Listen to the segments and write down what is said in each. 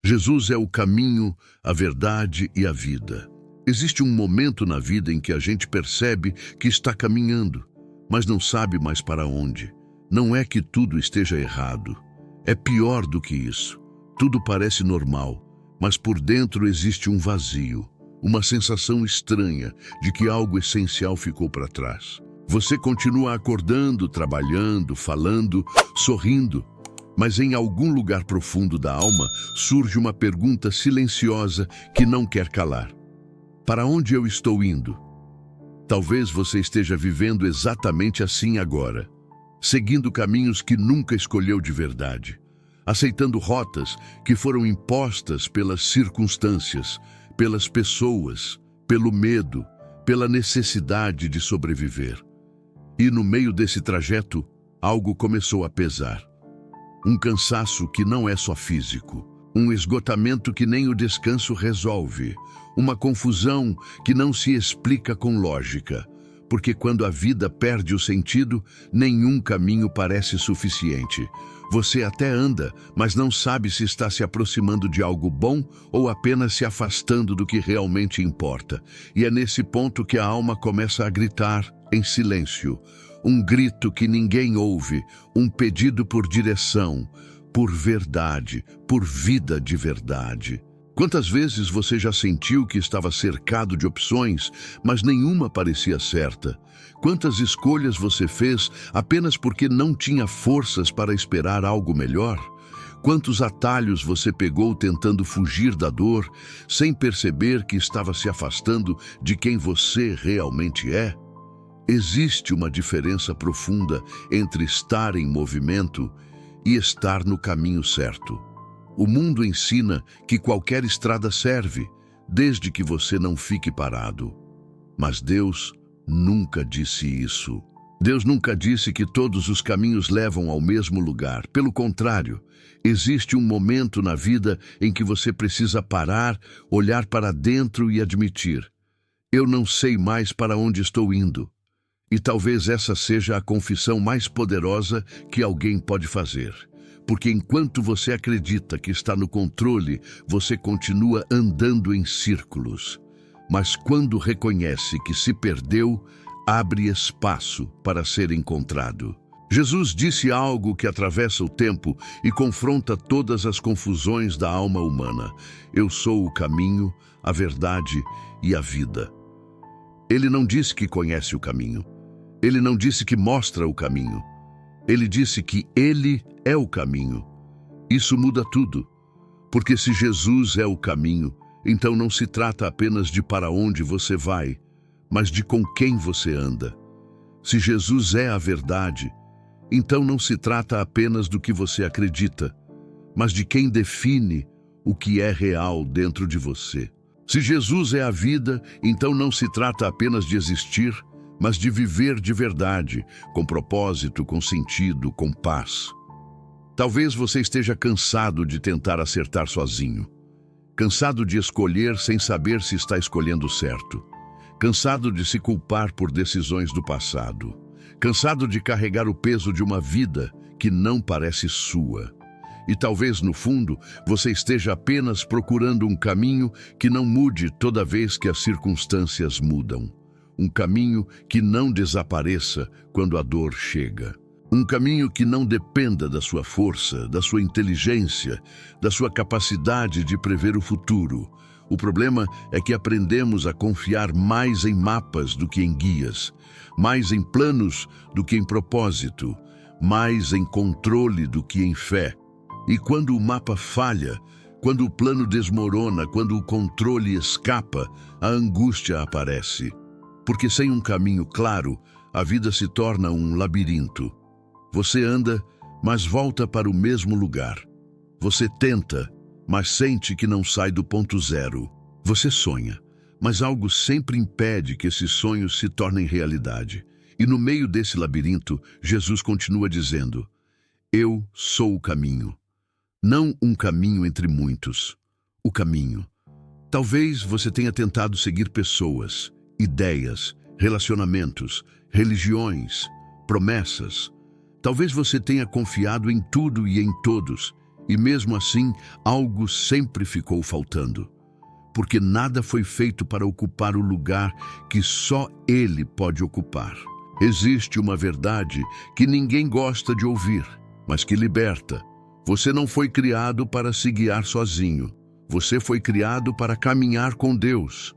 Jesus é o caminho, a verdade e a vida. Existe um momento na vida em que a gente percebe que está caminhando, mas não sabe mais para onde. Não é que tudo esteja errado. É pior do que isso. Tudo parece normal, mas por dentro existe um vazio, uma sensação estranha de que algo essencial ficou para trás. Você continua acordando, trabalhando, falando, sorrindo, mas em algum lugar profundo da alma surge uma pergunta silenciosa que não quer calar. Para onde eu estou indo? Talvez você esteja vivendo exatamente assim agora, seguindo caminhos que nunca escolheu de verdade, aceitando rotas que foram impostas pelas circunstâncias, pelas pessoas, pelo medo, pela necessidade de sobreviver. E no meio desse trajeto, algo começou a pesar. Um cansaço que não é só físico, um esgotamento que nem o descanso resolve, uma confusão que não se explica com lógica, porque quando a vida perde o sentido, nenhum caminho parece suficiente. Você até anda, mas não sabe se está se aproximando de algo bom ou apenas se afastando do que realmente importa. E é nesse ponto que a alma começa a gritar em silêncio. Um grito que ninguém ouve, um pedido por direção, por verdade, por vida de verdade. Quantas vezes você já sentiu que estava cercado de opções, mas nenhuma parecia certa? Quantas escolhas você fez apenas porque não tinha forças para esperar algo melhor? Quantos atalhos você pegou tentando fugir da dor, sem perceber que estava se afastando de quem você realmente é? Existe uma diferença profunda entre estar em movimento e estar no caminho certo. O mundo ensina que qualquer estrada serve, desde que você não fique parado. Mas Deus nunca disse isso. Deus nunca disse que todos os caminhos levam ao mesmo lugar. Pelo contrário, existe um momento na vida em que você precisa parar, olhar para dentro e admitir: eu não sei mais para onde estou indo. E talvez essa seja a confissão mais poderosa que alguém pode fazer. Porque enquanto você acredita que está no controle, você continua andando em círculos. Mas quando reconhece que se perdeu, abre espaço para ser encontrado. Jesus disse algo que atravessa o tempo e confronta todas as confusões da alma humana. Eu sou o caminho, a verdade e a vida. Ele não disse que conhece o caminho. Ele não disse que mostra o caminho. Ele disse que Ele é o caminho. Isso muda tudo. Porque se Jesus é o caminho, então não se trata apenas de para onde você vai, mas de com quem você anda. Se Jesus é a verdade, então não se trata apenas do que você acredita, mas de quem define o que é real dentro de você. Se Jesus é a vida, então não se trata apenas de existir, mas de viver de verdade, com propósito, com sentido, com paz. Talvez você esteja cansado de tentar acertar sozinho, cansado de escolher sem saber se está escolhendo certo, cansado de se culpar por decisões do passado, cansado de carregar o peso de uma vida que não parece sua. E talvez, no fundo, você esteja apenas procurando um caminho que não mude toda vez que as circunstâncias mudam. Um caminho que não desapareça quando a dor chega. Um caminho que não dependa da sua força, da sua inteligência, da sua capacidade de prever o futuro. O problema é que aprendemos a confiar mais em mapas do que em guias, mais em planos do que em propósito, mais em controle do que em fé. E quando o mapa falha, quando o plano desmorona, quando o controle escapa, a angústia aparece. Porque sem um caminho claro, a vida se torna um labirinto. Você anda, mas volta para o mesmo lugar. Você tenta, mas sente que não sai do ponto zero. Você sonha, mas algo sempre impede que esses sonhos se tornem realidade. E no meio desse labirinto, Jesus continua dizendo: eu sou o caminho. Não um caminho entre muitos. O caminho. Talvez você tenha tentado seguir pessoas, ideias, relacionamentos, religiões, promessas. Talvez você tenha confiado em tudo e em todos E mesmo assim, algo sempre ficou faltando. Porque nada foi feito para ocupar o lugar que só Ele pode ocupar. Existe uma verdade que ninguém gosta de ouvir, mas que liberta. Você não foi criado para se guiar sozinho. Você foi criado para caminhar com Deus.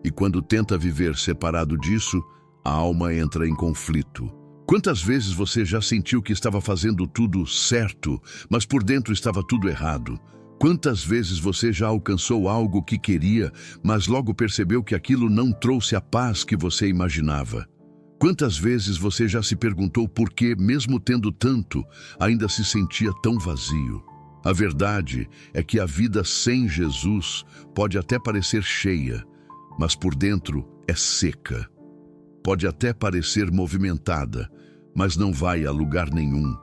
E quando tenta viver separado disso, a alma entra em conflito. Quantas vezes você já sentiu que estava fazendo tudo certo, mas por dentro estava tudo errado? Quantas vezes você já alcançou algo que queria, mas logo percebeu que aquilo não trouxe a paz que você imaginava? Quantas vezes você já se perguntou por que, mesmo tendo tanto, ainda se sentia tão vazio? A verdade é que a vida sem Jesus pode até parecer cheia, mas por dentro é seca. Pode até parecer movimentada, mas não vai a lugar nenhum.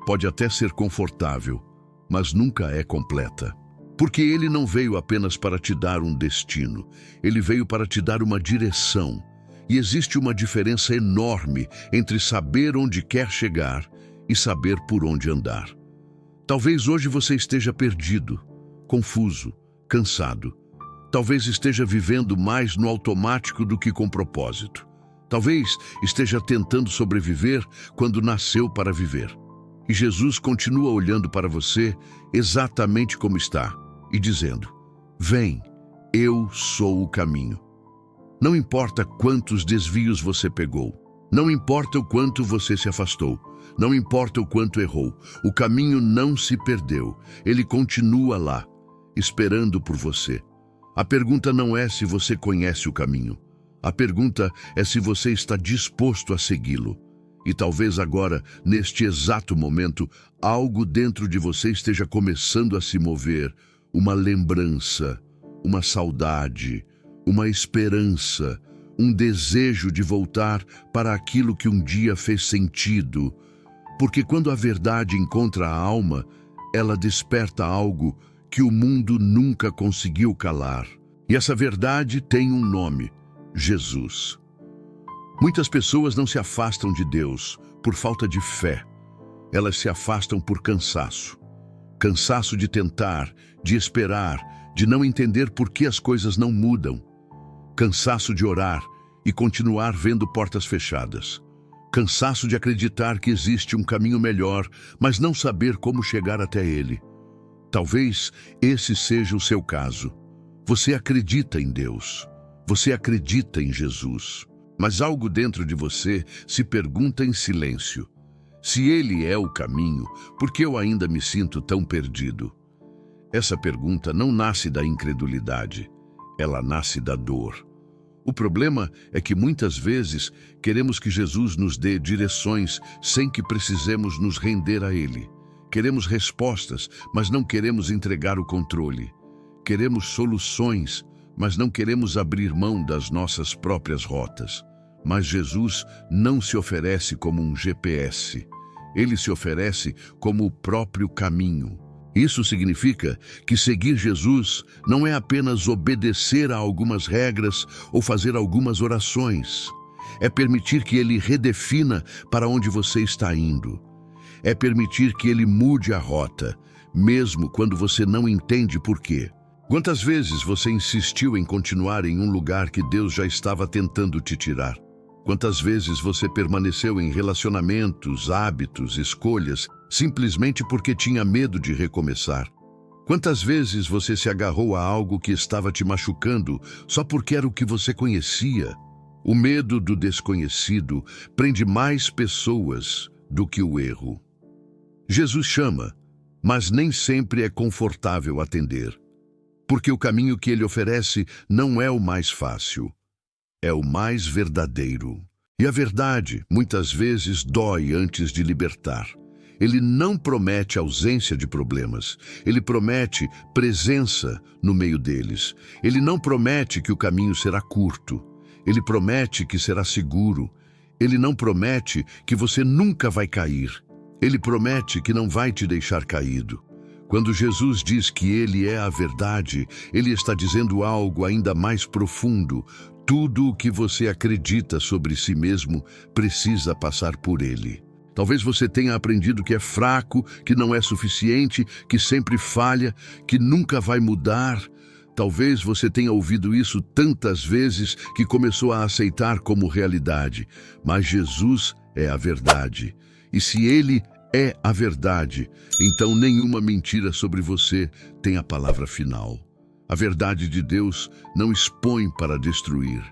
Pode até ser confortável, mas nunca é completa. Porque Ele não veio apenas para te dar um destino, Ele veio para te dar uma direção. E existe uma diferença enorme entre saber onde quer chegar e saber por onde andar. Talvez hoje você esteja perdido, confuso, cansado. Talvez esteja vivendo mais no automático do que com propósito. Talvez esteja tentando sobreviver quando nasceu para viver. E Jesus continua olhando para você exatamente como está e dizendo: vem, eu sou o caminho. Não importa quantos desvios você pegou, não importa o quanto você se afastou, não importa o quanto errou, o caminho não se perdeu, ele continua lá, esperando por você. A pergunta não é se você conhece o caminho. A pergunta é se você está disposto a segui-lo. E talvez agora, neste exato momento, algo dentro de você esteja começando a se mover. Uma lembrança, uma saudade, uma esperança, um desejo de voltar para aquilo que um dia fez sentido. Porque quando a verdade encontra a alma, ela desperta algo que o mundo nunca conseguiu calar. E essa verdade tem um nome: Jesus. Muitas pessoas não se afastam de Deus por falta de fé. Elas se afastam por cansaço. Cansaço de tentar, de esperar, de não entender por que as coisas não mudam. Cansaço de orar e continuar vendo portas fechadas. Cansaço de acreditar que existe um caminho melhor, mas não saber como chegar até ele. Talvez esse seja o seu caso. Você acredita em Deus. Você acredita em Jesus. Mas algo dentro de você se pergunta em silêncio: se Ele é o caminho, por que eu ainda me sinto tão perdido? Essa pergunta não nasce da incredulidade, ela nasce da dor. O problema é que muitas vezes queremos que Jesus nos dê direções sem que precisemos nos render a Ele. Queremos respostas, mas não queremos entregar o controle. Queremos soluções, mas não queremos abrir mão das nossas próprias rotas. Mas Jesus não se oferece como um GPS. Ele se oferece como o próprio caminho. Isso significa que seguir Jesus não é apenas obedecer a algumas regras ou fazer algumas orações. É permitir que Ele redefina para onde você está indo. É permitir que Ele mude a rota, mesmo quando você não entende por quê. Quantas vezes você insistiu em continuar em um lugar que Deus já estava tentando te tirar? Quantas vezes você permaneceu em relacionamentos, hábitos, escolhas, simplesmente porque tinha medo de recomeçar? Quantas vezes você se agarrou a algo que estava te machucando só porque era o que você conhecia? O medo do desconhecido prende mais pessoas do que o erro. Jesus chama, mas nem sempre é confortável atender. Porque o caminho que Ele oferece não é o mais fácil, é o mais verdadeiro. E a verdade, muitas vezes, dói antes de libertar. Ele não promete ausência de problemas, Ele promete presença no meio deles. Ele não promete que o caminho será curto, Ele promete que será seguro. Ele não promete que você nunca vai cair, Ele promete que não vai te deixar caído. Quando Jesus diz que Ele é a verdade, Ele está dizendo algo ainda mais profundo. Tudo o que você acredita sobre si mesmo precisa passar por Ele. Talvez você tenha aprendido que é fraco, que não é suficiente, que sempre falha, que nunca vai mudar. Talvez você tenha ouvido isso tantas vezes que começou a aceitar como realidade. Mas Jesus é a verdade. E se Ele é a verdade, então nenhuma mentira sobre você tem a palavra final. A verdade de Deus não expõe para destruir,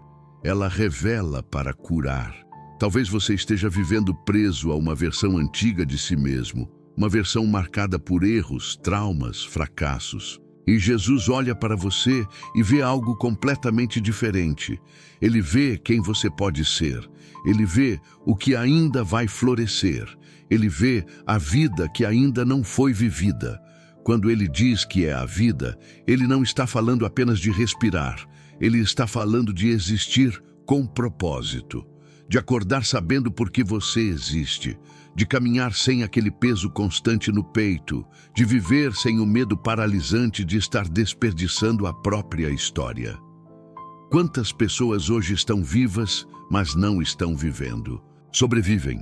ela revela para curar. Talvez você esteja vivendo preso a uma versão antiga de si mesmo, uma versão marcada por erros, traumas, fracassos. E Jesus olha para você e vê algo completamente diferente. Ele vê quem você pode ser. Ele vê o que ainda vai florescer. Ele vê a vida que ainda não foi vivida. Quando ele diz que é a vida, ele não está falando apenas de respirar. Ele está falando de existir com propósito. De acordar sabendo por que você existe, de caminhar sem aquele peso constante no peito, de viver sem o medo paralisante de estar desperdiçando a própria história. Quantas pessoas hoje estão vivas, mas não estão vivendo? Sobrevivem,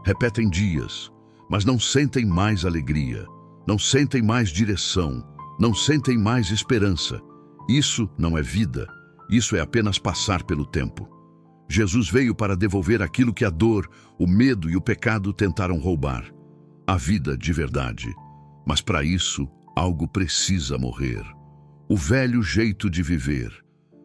repetem dias, mas não sentem mais alegria, não sentem mais direção, não sentem mais esperança. Isso não é vida, isso é apenas passar pelo tempo. Jesus veio para devolver aquilo que a dor, o medo e o pecado tentaram roubar, a vida de verdade. Mas para isso, algo precisa morrer. O velho jeito de viver,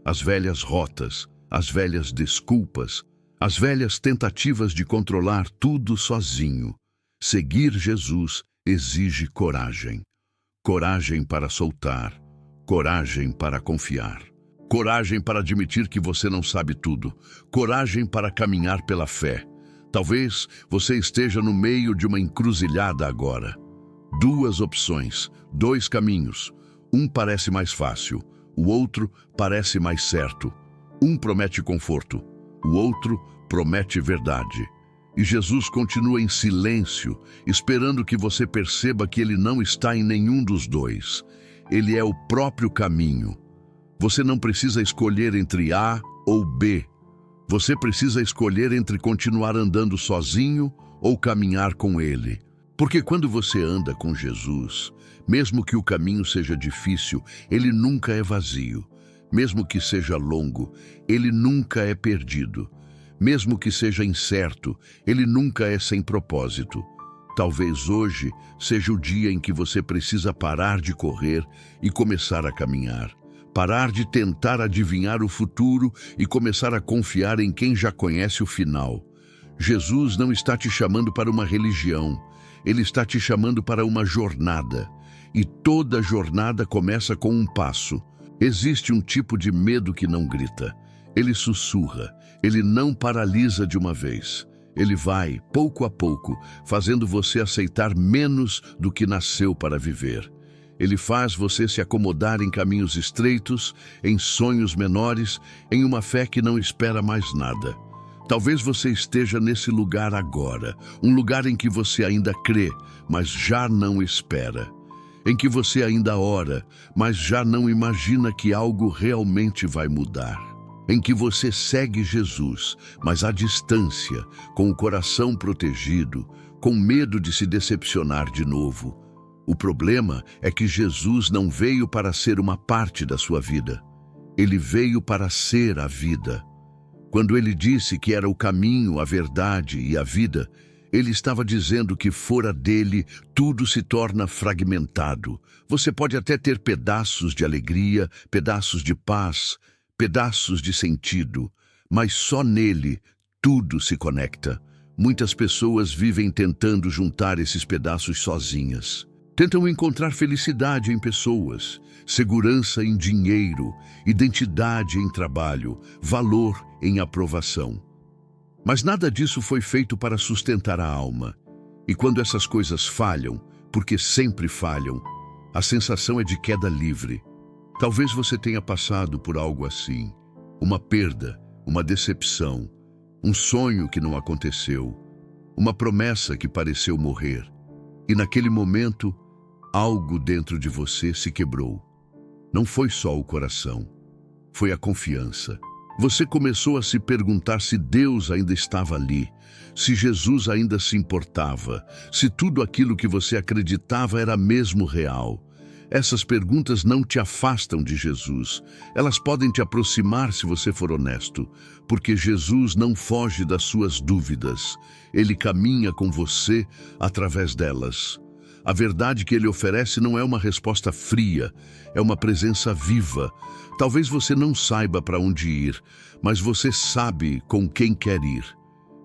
as velhas rotas, as velhas desculpas, as velhas tentativas de controlar tudo sozinho. Seguir Jesus exige coragem. Coragem para soltar, coragem para confiar. Coragem para admitir que você não sabe tudo. Coragem para caminhar pela fé. Talvez você esteja no meio de uma encruzilhada agora. Duas opções, dois caminhos. Um parece mais fácil, o outro parece mais certo. Um promete conforto, o outro promete verdade. E Jesus continua em silêncio, esperando que você perceba que Ele não está em nenhum dos dois. Ele é o próprio caminho. Você não precisa escolher entre A ou B. Você precisa escolher entre continuar andando sozinho ou caminhar com Ele. Porque quando você anda com Jesus, mesmo que o caminho seja difícil, Ele nunca é vazio. Mesmo que seja longo, Ele nunca é perdido. Mesmo que seja incerto, Ele nunca é sem propósito. Talvez hoje seja o dia em que você precisa parar de correr e começar a caminhar. Parar de tentar adivinhar o futuro e começar a confiar em quem já conhece o final. Jesus não está te chamando para uma religião, Ele está te chamando para uma jornada. E toda jornada começa com um passo. Existe um tipo de medo que não grita. Ele sussurra, ele não paralisa de uma vez. Ele vai, pouco a pouco, fazendo você aceitar menos do que nasceu para viver. Ele faz você se acomodar em caminhos estreitos, em sonhos menores, em uma fé que não espera mais nada. Talvez você esteja nesse lugar agora, um lugar em que você ainda crê, mas já não espera. Em que você ainda ora, mas já não imagina que algo realmente vai mudar. Em que você segue Jesus, mas à distância, com o coração protegido, com medo de se decepcionar de novo. O problema é que Jesus não veio para ser uma parte da sua vida. Ele veio para ser a vida. Quando ele disse que era o caminho, a verdade e a vida, ele estava dizendo que fora dele tudo se torna fragmentado. Você pode até ter pedaços de alegria, pedaços de paz, pedaços de sentido, mas só nele tudo se conecta. Muitas pessoas vivem tentando juntar esses pedaços sozinhas. Tentam encontrar felicidade em pessoas, segurança em dinheiro, identidade em trabalho, valor em aprovação. Mas nada disso foi feito para sustentar a alma. E quando essas coisas falham, porque sempre falham, a sensação é de queda livre. Talvez você tenha passado por algo assim, uma perda, uma decepção, um sonho que não aconteceu, uma promessa que pareceu morrer. E naquele momento, algo dentro de você se quebrou. Não foi só o coração, foi a confiança. Você começou a se perguntar se Deus ainda estava ali, se Jesus ainda se importava, se tudo aquilo que você acreditava era mesmo real. Essas perguntas não te afastam de Jesus. Elas podem te aproximar se você for honesto, porque Jesus não foge das suas dúvidas. Ele caminha com você através delas. A verdade que ele oferece não é uma resposta fria, é uma presença viva. Talvez você não saiba para onde ir, mas você sabe com quem quer ir.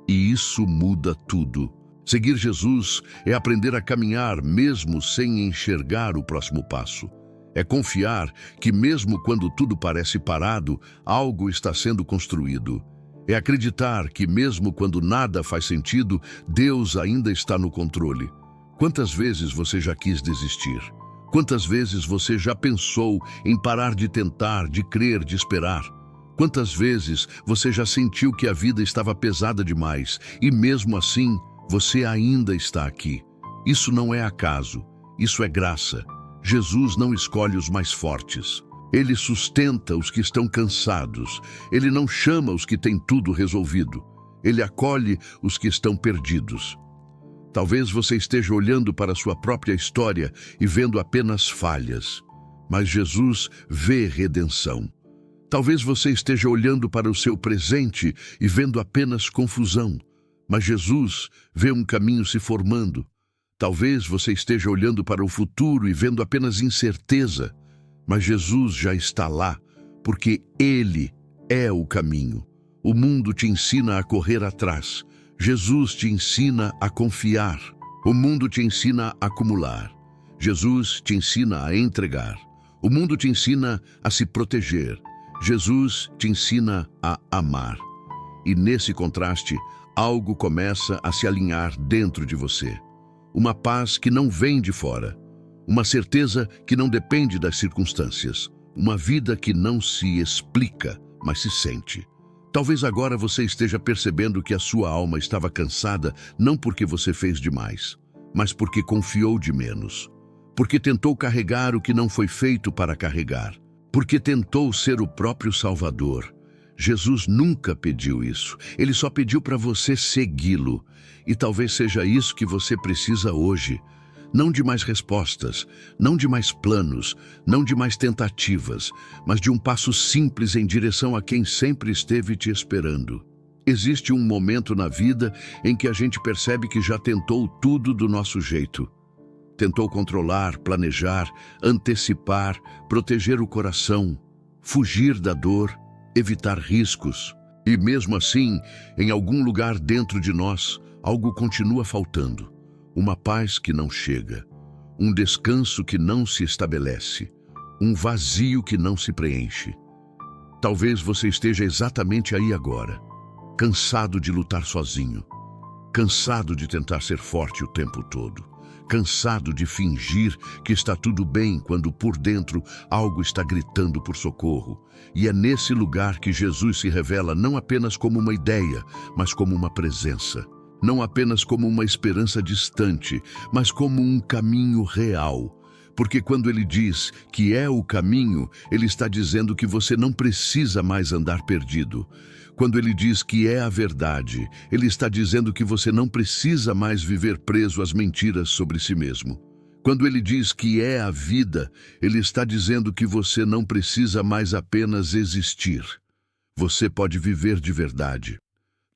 E isso muda tudo. Seguir Jesus é aprender a caminhar mesmo sem enxergar o próximo passo. É confiar que mesmo quando tudo parece parado, algo está sendo construído. É acreditar que mesmo quando nada faz sentido, Deus ainda está no controle. Quantas vezes você já quis desistir? Quantas vezes você já pensou em parar de tentar, de crer, de esperar? Quantas vezes você já sentiu que a vida estava pesada demais e mesmo assim você ainda está aqui? Isso não é acaso, isso é graça. Jesus não escolhe os mais fortes. Ele sustenta os que estão cansados. Ele não chama os que têm tudo resolvido. Ele acolhe os que estão perdidos. Talvez você esteja olhando para a sua própria história e vendo apenas falhas, mas Jesus vê redenção. Talvez você esteja olhando para o seu presente e vendo apenas confusão, mas Jesus vê um caminho se formando. Talvez você esteja olhando para o futuro e vendo apenas incerteza, mas Jesus já está lá, porque Ele é o caminho. O mundo te ensina a correr atrás. Jesus te ensina a confiar. O mundo te ensina a acumular. Jesus te ensina a entregar. O mundo te ensina a se proteger. Jesus te ensina a amar. E nesse contraste, algo começa a se alinhar dentro de você. Uma paz que não vem de fora. Uma certeza que não depende das circunstâncias. Uma vida que não se explica, mas se sente. Talvez agora você esteja percebendo que a sua alma estava cansada não porque você fez demais, mas porque confiou de menos. Porque tentou carregar o que não foi feito para carregar. Porque tentou ser o próprio Salvador. Jesus nunca pediu isso. Ele só pediu para você segui-lo. E talvez seja isso que você precisa hoje. Não de mais respostas, não de mais planos, não de mais tentativas, mas de um passo simples em direção a quem sempre esteve te esperando. Existe um momento na vida em que a gente percebe que já tentou tudo do nosso jeito. Tentou controlar, planejar, antecipar, proteger o coração, fugir da dor, evitar riscos. E mesmo assim, em algum lugar dentro de nós, algo continua faltando. Uma paz que não chega, um descanso que não se estabelece, um vazio que não se preenche. Talvez você esteja exatamente aí agora, cansado de lutar sozinho, cansado de tentar ser forte o tempo todo, cansado de fingir que está tudo bem quando por dentro algo está gritando por socorro. E é nesse lugar que Jesus se revela não apenas como uma ideia, mas como uma presença. Não apenas como uma esperança distante, mas como um caminho real. Porque quando ele diz que é o caminho, ele está dizendo que você não precisa mais andar perdido. Quando ele diz que é a verdade, ele está dizendo que você não precisa mais viver preso às mentiras sobre si mesmo. Quando ele diz que é a vida, ele está dizendo que você não precisa mais apenas existir. Você pode viver de verdade.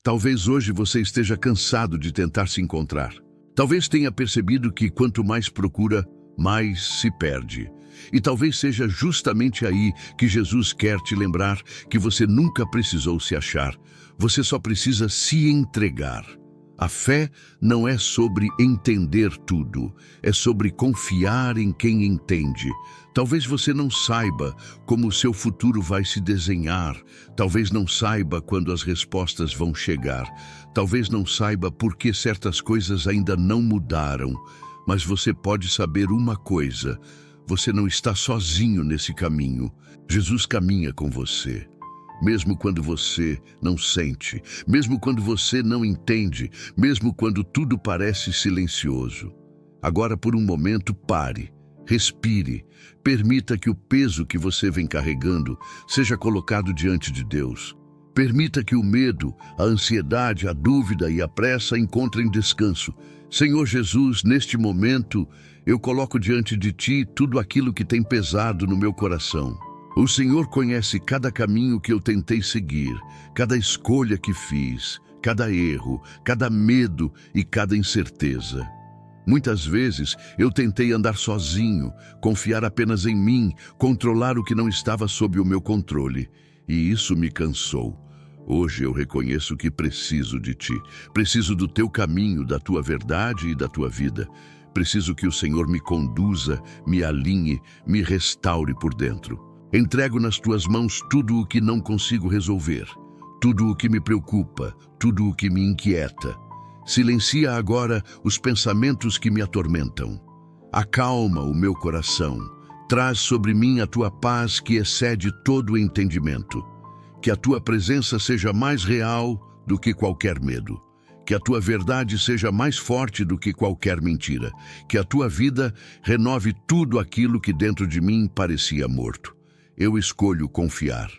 Talvez hoje você esteja cansado de tentar se encontrar. Talvez tenha percebido que quanto mais procura, mais se perde. E talvez seja justamente aí que Jesus quer te lembrar que você nunca precisou se achar. Você só precisa se entregar. A fé não é sobre entender tudo, é sobre confiar em quem entende. Talvez você não saiba como o seu futuro vai se desenhar, talvez não saiba quando as respostas vão chegar, talvez não saiba por que certas coisas ainda não mudaram, mas você pode saber uma coisa: você não está sozinho nesse caminho. Jesus caminha com você. Mesmo quando você não sente, mesmo quando você não entende, mesmo quando tudo parece silencioso. Agora, por um momento, pare, respire, permita que o peso que você vem carregando seja colocado diante de Deus. Permita que o medo, a ansiedade, a dúvida e a pressa encontrem descanso. Senhor Jesus, neste momento, eu coloco diante de Ti tudo aquilo que tem pesado no meu coração. O Senhor conhece cada caminho que eu tentei seguir, cada escolha que fiz, cada erro, cada medo e cada incerteza. Muitas vezes eu tentei andar sozinho, confiar apenas em mim, controlar o que não estava sob o meu controle. E isso me cansou. Hoje eu reconheço que preciso de Ti. Preciso do Teu caminho, da Tua verdade e da Tua vida. Preciso que o Senhor me conduza, me alinhe, me restaure por dentro. Entrego nas Tuas mãos tudo o que não consigo resolver, tudo o que me preocupa, tudo o que me inquieta. Silencia agora os pensamentos que me atormentam. Acalma o meu coração. Traz sobre mim a Tua paz que excede todo o entendimento. Que a Tua presença seja mais real do que qualquer medo. Que a Tua verdade seja mais forte do que qualquer mentira. Que a Tua vida renove tudo aquilo que dentro de mim parecia morto. Eu escolho confiar,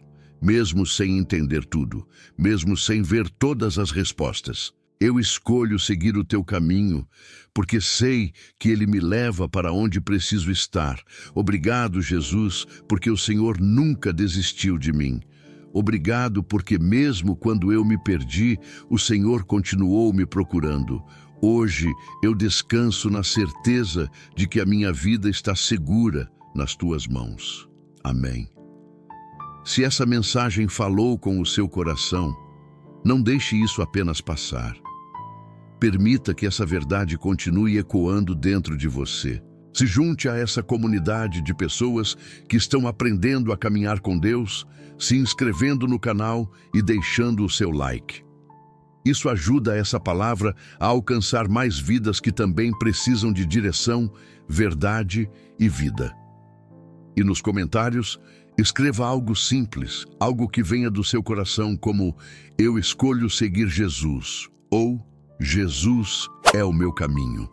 mesmo sem entender tudo, mesmo sem ver todas as respostas. Eu escolho seguir o Teu caminho, porque sei que ele me leva para onde preciso estar. Obrigado, Jesus, porque o Senhor nunca desistiu de mim. Obrigado porque mesmo quando eu me perdi, o Senhor continuou me procurando. Hoje eu descanso na certeza de que a minha vida está segura nas Tuas mãos. Amém. Se essa mensagem falou com o seu coração, não deixe isso apenas passar. Permita que essa verdade continue ecoando dentro de você. Se junte a essa comunidade de pessoas que estão aprendendo a caminhar com Deus, se inscrevendo no canal e deixando o seu like. Isso ajuda essa palavra a alcançar mais vidas que também precisam de direção, verdade e vida. E nos comentários, escreva algo simples, algo que venha do seu coração, como "Eu escolho seguir Jesus" ou "Jesus é o meu caminho".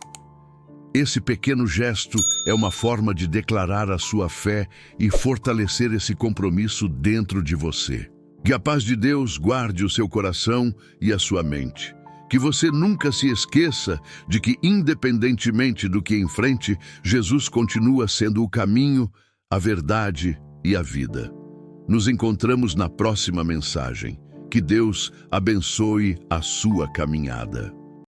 Esse pequeno gesto é uma forma de declarar a sua fé e fortalecer esse compromisso dentro de você. Que a paz de Deus guarde o seu coração e a sua mente. Que você nunca se esqueça de que, independentemente do que enfrente, Jesus continua sendo o caminho, a verdade e a vida. Nos encontramos na próxima mensagem. Que Deus abençoe a sua caminhada.